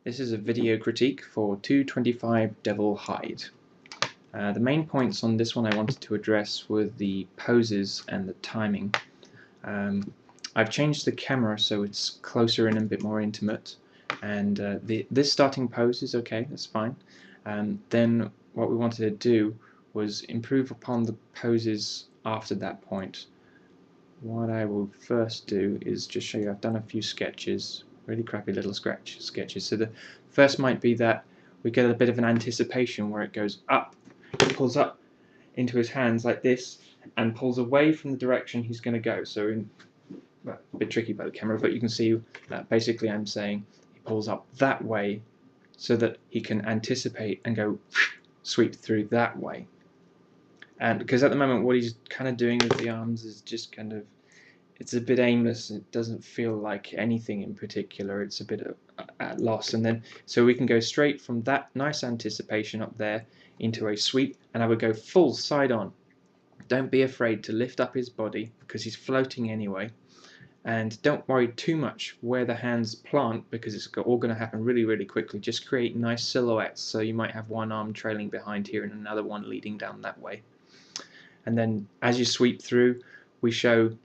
This is a video critique for 225 Devil Hide. The main points on this one I wanted to address were the poses and the timing. I've changed the camera so it's closer in and a bit more intimate, and this starting pose is okay, that's fine. Then what we wanted to do was improve upon the poses after that point. What I will first do is just show you I've done a few sketches, really crappy little sketches. So the first might be that we get a bit of an anticipation where it goes up, it pulls up into his hands like this and pulls away from the direction he's going to go. So well, a bit tricky by the camera, but you can see that basically I'm saying he pulls up that way so that he can anticipate and go sweep through that way. And because at the moment what he's kind of doing with the arms is just kind of, it's a bit aimless. It doesn't feel like anything in particular. It's a bit at loss. And then so we can go straight from that nice anticipation up there into a sweep, and I would go full side on. Don't be afraid to lift up his body because he's floating anyway, and don't worry too much where the hands plant because it's all going to happen really quickly. Just create nice silhouettes, so you might have one arm trailing behind here and another one leading down that way. And then as you sweep through, we show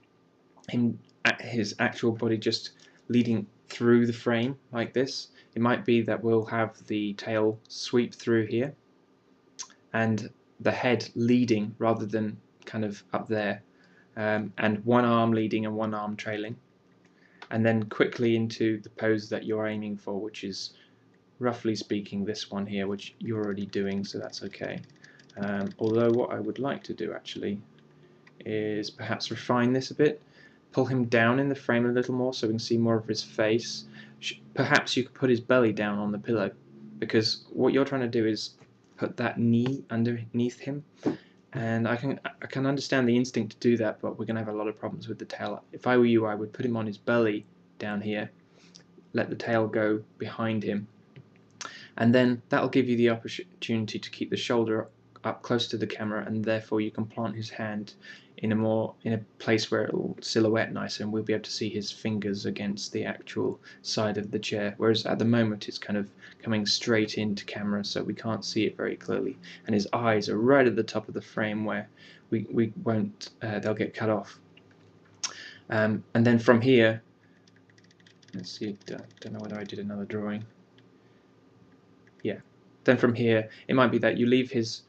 him at his actual body just leading through the frame like this. It might be that we'll have the tail sweep through here and the head leading rather than kind of up there, and one arm leading and one arm trailing, and then quickly into the pose that you're aiming for, which is roughly speaking this one here, which you're already doing, so that's okay. Although what I would like to do actually is perhaps refine this a bit, pull him down in the frame a little more so we can see more of his face. Perhaps you could put his belly down on the pillow, because what you're trying to do is put that knee underneath him, and I can understand the instinct to do that, but we're going to have a lot of problems with the tail. If I were you, I would put him on his belly down here, let the tail go behind him, and then that'll give you the opportunity to keep the shoulder up close to the camera, and therefore you can plant his hand in a place where it will silhouette nicer, and we'll be able to see his fingers against the actual side of the chair, whereas at the moment it's kind of coming straight into camera, so we can't see it very clearly, and his eyes are right at the top of the frame where we won't they'll get cut off. And then from here, let's see, don't know whether I did another drawing. Yeah, then from here it might be that you leave his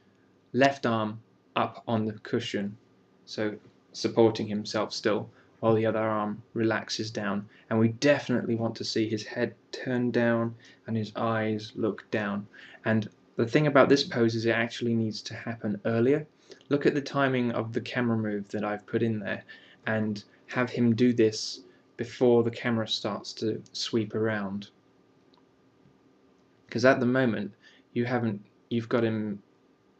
left arm up on the cushion, so supporting himself still, while the other arm relaxes down, and we definitely want to see his head turn down and his eyes look down. And the thing about this pose is it actually needs to happen earlier. Look at the timing of the camera move that I've put in there, and have him do this before the camera starts to sweep around, because at the moment you've got him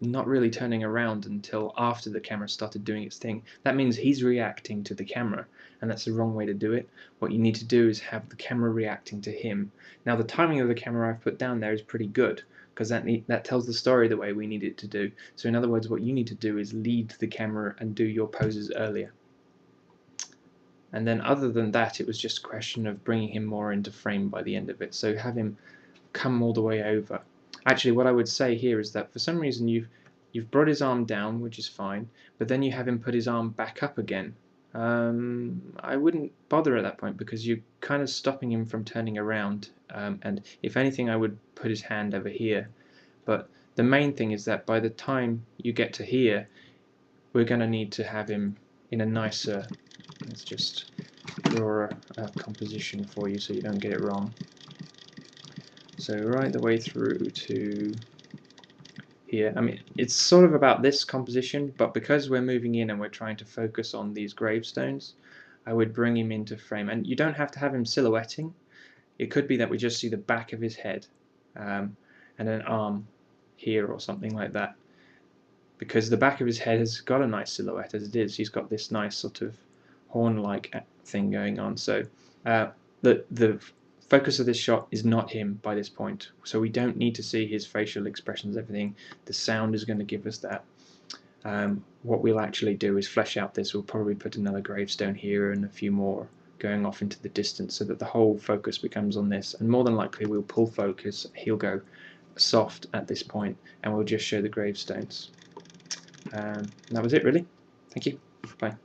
not really turning around until after the camera started doing its thing. That means he's reacting to the camera, and that's the wrong way to do it. What you need to do is have the camera reacting to him. Now the timing of the camera I've put down there is pretty good, because that tells the story the way we need it to do. So in other words, what you need to do is lead the camera and do your poses earlier. And then other than that, it was just a question of bringing him more into frame by the end of it. So have him come all the way over. Actually, what I would say here is that for some reason you've brought his arm down, which is fine, but then you have him put his arm back up again. I wouldn't bother at that point, because you're kind of stopping him from turning around, and if anything I would put his hand over here. But the main thing is that by the time you get to here, we're going to need to have him in a nicer, let's just draw a composition for you so you don't get it wrong. So right the way through to here. I mean, it's sort of about this composition, but because we're moving in and we're trying to focus on these gravestones, I would bring him into frame. And you don't have to have him silhouetting. It could be that we just see the back of his head, and an arm here or something like that, because the back of his head has got a nice silhouette as it is. He's got this nice sort of horn-like thing going on. So the focus of this shot is not him by this point, so we don't need to see his facial expressions, everything. The sound is going to give us that. What we'll actually do is flesh out this. We'll probably put another gravestone here and a few more going off into the distance so that the whole focus becomes on this, and more than likely we'll pull focus, he'll go soft at this point, and we'll just show the gravestones. That was it really. Thank you. Bye.